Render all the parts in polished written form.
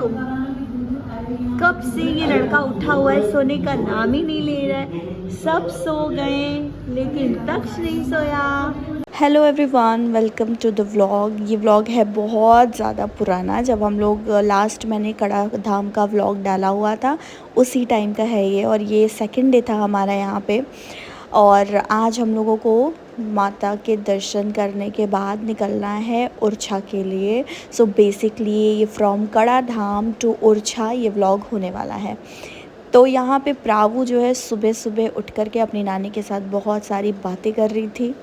वालेकुम। कब से ये लड़का उठा हुआ है, सोने का नाम ही नहीं ले रहा है। सब सो गए लेकिन तक्ष नहीं सोया। Hello everyone, welcome to the vlog. ये व्लॉग है बहुत ज़्यादा पुराना। जब हम लोग लास्ट मैंने कड़ा धाम का व्लॉग डाला हुआ था उसी टाइम का है ये, और ये सेकंड डे था हमारा यहाँ पे। और आज हम लोगों को माता के दर्शन करने के बाद निकलना है ओरछा के लिए। सो बेसिकली ये फ्रॉम कड़ा धाम टू ओरछा ये व्लॉग होने वाला है। तो यहाँ पे प्रावू जो है सुबह सुबह उठ कर के अपनी नानी के साथ बहुत सारी बातें कर रही थी।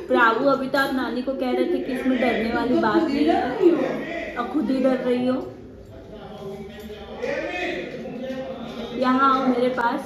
प्रावू अभी तो आप नानी को कह रहे थे कि इसमें डरने वाली बात नहीं है, अब खुद ही डर रही हो। यहाँ आओ मेरे पास।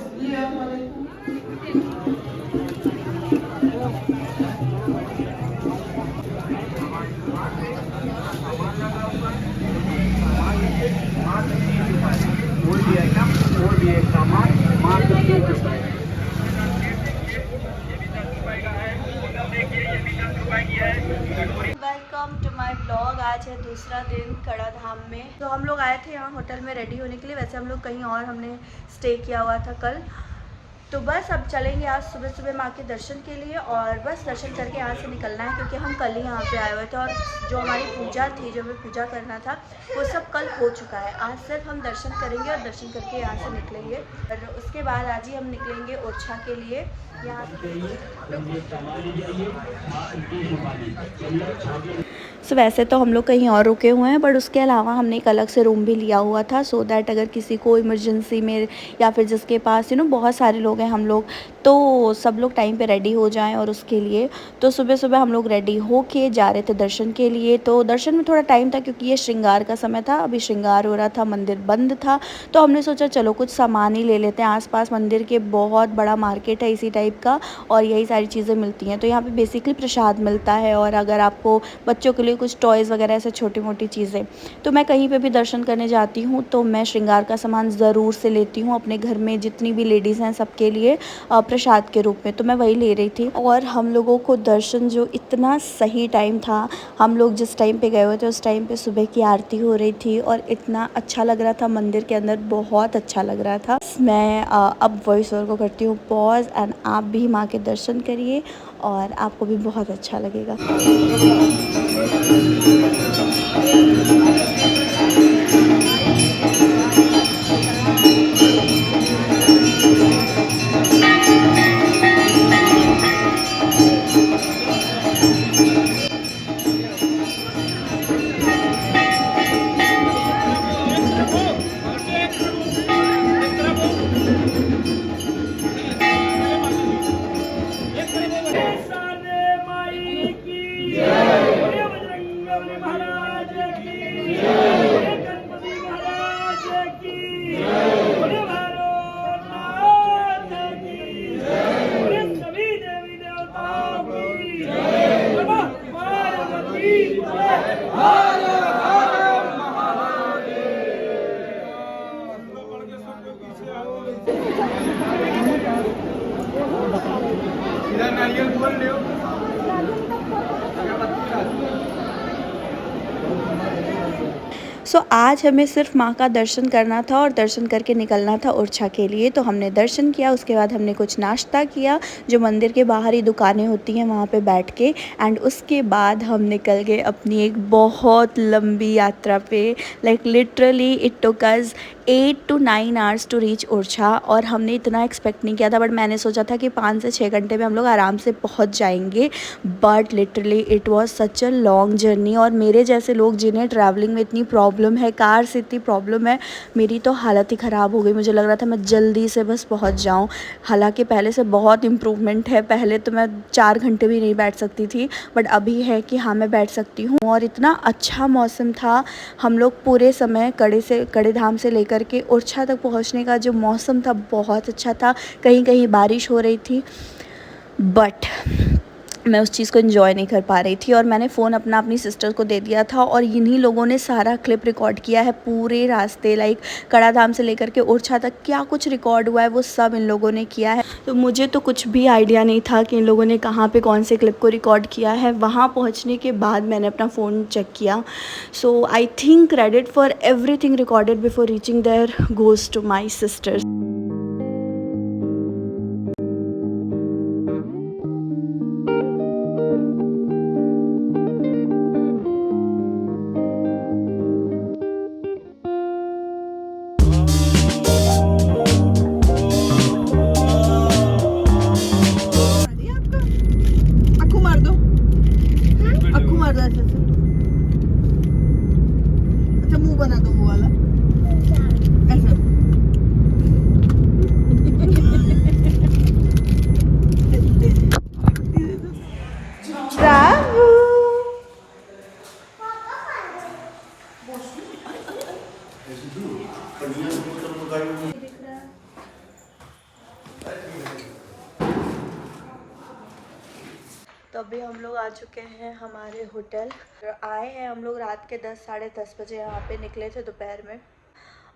Welcome to my blog. आज है दूसरा दिन कड़ा धाम में। तो हम लोग आए थे यहाँ होटल में रेडी होने के लिए। वैसे हम लोग कहीं और हमने स्टे किया हुआ था कल। तो बस अब चलेंगे आज सुबह सुबह माँ के दर्शन के लिए, और बस दर्शन करके यहाँ से निकलना है क्योंकि हम कल ही यहाँ पे आए हुए थे। और जो हमारी पूजा थी, जो हमें पूजा करना था, वो सब कल हो चुका है। आज सिर्फ हम दर्शन करेंगे और दर्शन करके यहाँ से निकलेंगे। और उसके बाद आज ही हम निकलेंगे ओरछा के लिए। यहाँ सो वैसे तो हम लोग कहीं और रुके हुए हैं, बट उसके अलावा हमने एक अलग से रूम भी लिया हुआ था, सो दैट अगर किसी को इमरजेंसी में या फिर जिसके पास बहुत सारे लोग हैं हम लोग, तो सब लोग टाइम पे रेडी हो जाएं। और उसके लिए तो सुबह सुबह हम लोग रेडी होके जा रहे थे दर्शन के लिए। तो दर्शन में थोड़ा टाइम था क्योंकि ये श्रृंगार का समय था, अभी श्रृंगार हो रहा था, मंदिर बंद था। तो हमने सोचा चलो कुछ सामान ही ले लेते हैं। आसपास मंदिर के बहुत बड़ा मार्केट है इसी टाइप का, और यही सारी चीज़ें मिलती हैं। तो यहाँ पे बेसिकली प्रसाद मिलता है, और अगर आपको बच्चों के लिए कुछ टॉयज़ वगैरह ऐसे छोटी मोटी चीज़ें। तो मैं कहीं पे भी दर्शन करने जाती हूँ तो मैं श्रृंगार का सामान ज़रूर से लेती हूँ अपने घर में जितनी भी लेडीज़ हैं सबके लिए प्रसाद के रूप में। तो मैं वही ले रही थी। और हम लोगों को दर्शन जो इतना सही टाइम था, हम लोग जिस टाइम पे गए हुए थे उस टाइम पे सुबह की आरती हो रही थी, और इतना अच्छा लग रहा था मंदिर के अंदर, बहुत अच्छा लग रहा था। मैं अब वॉइस ओवर को करती हूँ पॉज, एंड आप भी माँ के दर्शन करिए और आपको भी बहुत अच्छा लगेगा। सो आज हमें सिर्फ माँ का दर्शन करना था और दर्शन करके निकलना था ओरछा के लिए। तो हमने दर्शन किया, उसके बाद हमने कुछ नाश्ता किया जो मंदिर के बाहर ही दुकानें होती हैं वहाँ पे बैठ के, एंड उसके बाद हम निकल गए अपनी एक बहुत लंबी यात्रा पे। Like literally it took us 8 to 9 hours to reach Orchha. और हमने इतना एक्सपेक्ट नहीं किया था, बट मैंने सोचा था कि 5 से 6 घंटे में हम लोग आराम से पहुंच जाएंगे। But literally it was such a long journey, और मेरे जैसे लोग जिन्हें ट्रैवलिंग में इतनी प्रॉब्लम प्रॉब्लम है, कार से इतनी प्रॉब्लम है, मेरी तो हालत ही ख़राब हो गई। मुझे लग रहा था मैं जल्दी से बस पहुंच जाऊं। हालांकि पहले से बहुत इम्प्रूवमेंट है, पहले तो मैं 4 घंटे भी नहीं बैठ सकती थी, बट अभी है कि हाँ मैं बैठ सकती हूँ। और इतना अच्छा मौसम था, हम लोग पूरे समय कड़े धाम से लेकर के ओरछा तक पहुँचने का जो मौसम था बहुत अच्छा था। कहीं कहीं बारिश हो रही थी, बट मैं उस चीज़ को एंजॉय नहीं कर पा रही थी। और मैंने फ़ोन अपनी सिस्टर को दे दिया था, और इन्हीं लोगों ने सारा क्लिप रिकॉर्ड किया है पूरे रास्ते, लाइक कड़ा धाम से लेकर के ओरछा तक क्या कुछ रिकॉर्ड हुआ है वो सब इन लोगों ने किया है। तो मुझे तो कुछ भी आइडिया नहीं था कि इन लोगों ने कहाँ पे कौन से क्लिप को रिकॉर्ड किया है। वहाँ पहुँचने के बाद मैंने अपना फ़ोन चेक किया। So I think credit for everything recorded before reaching there goes to my sisters. अच्छा मुंह बना दो वो वाला ऐसा। ब्रावो। तो अभी हम लोग आ चुके हैं हमारे होटल। आए हैं हम लोग रात के 10 साढ़े 10 बजे, यहाँ पे निकले थे दोपहर में।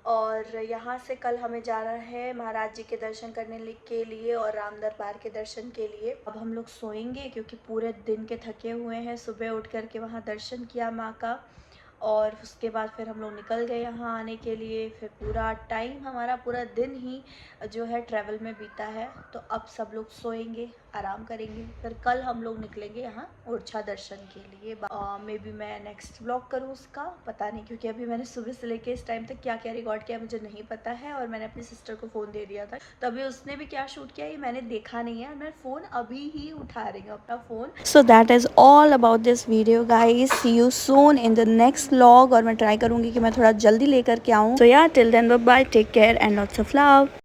और यहाँ से कल हमें जाना है महाराज जी के दर्शन करने के लिए और राम दरबार के दर्शन के लिए। अब हम लोग सोएंगे क्योंकि पूरे दिन के थके हुए हैं। सुबह उठ करके वहाँ दर्शन किया माँ का, और उसके बाद फिर हम लोग निकल गए यहाँ आने के लिए। फिर पूरा टाइम हमारा पूरा दिन ही जो है ट्रैवल में बीता है। तो अब सब लोग सोएंगे, आराम करेंगे, फिर कल हम लोग निकलेंगे यहाँ ओरछा दर्शन के लिए। मे बी मैं नेक्स्ट ब्लॉग करूँ उसका, पता नहीं, क्योंकि अभी मैंने सुबह से लेके इस टाइम तक क्या क्या रिकॉर्ड किया मुझे नहीं पता है। और मैंने अपनी सिस्टर को फ़ोन दे दिया था, तो अभी उसने भी क्या शूट किया ये मैंने देखा नहीं है। मैं फ़ोन अभी ही उठा रही हूँ अपना phone. So that is all about this video guys. See you soon in the next vlog. और मैं ट्राई करूँगी कि मैं थोड़ा जल्दी लेकर के आऊँ। So yeah till then bye bye, take care and lots of love.